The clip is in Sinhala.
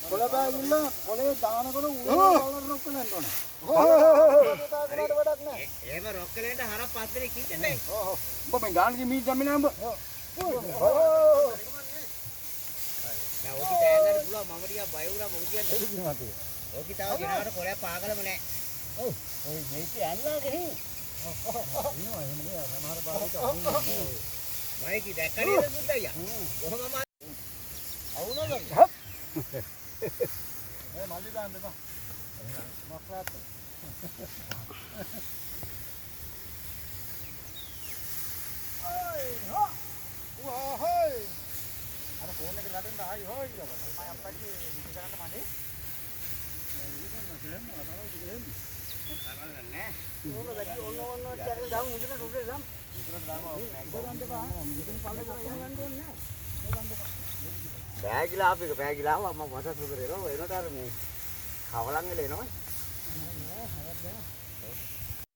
කොළ බෑගිල්ල කොළේ දානකොට උඩ රොක් කරන්න ඕනේ. වැඩක් නැහැ. එහෙම රොක් කලෙන්ට හරක් පස් වෙනෙක් ඉන්නේ. උඹ මේ ගානගේ මීට දැම්මේ නෑ උඹ. දැන් ඔකි තෑන්නට පුළුවන් මම ටිකක් බය වුණා මොකද කියන්නේ. ඔකි තාම ගෙනාවට කොළයක් පාගලම නැහැ. ඔව්. ඔය මේක ඇන්නා ගෙහි. ඉනවා එහෙම නෑ සමහර පාරට අහුන්නේ. මයිකි දැක්කනේ බුද්ධయ్యා. කොහොමම අවුනද? ඒ මල්ලි දාන්න එපා. මක්ලාත්. හොයි. අර ෆෝන් එක ලඩන්න ආයි හොයි කියලා. මම අප්පච්චි විසි කරන්න මනේ. බෑගිලා අපික බෑගිලා ආවා මම වසස් උදේ එනවා එනට අර මේ කවලන් වෙල එනවා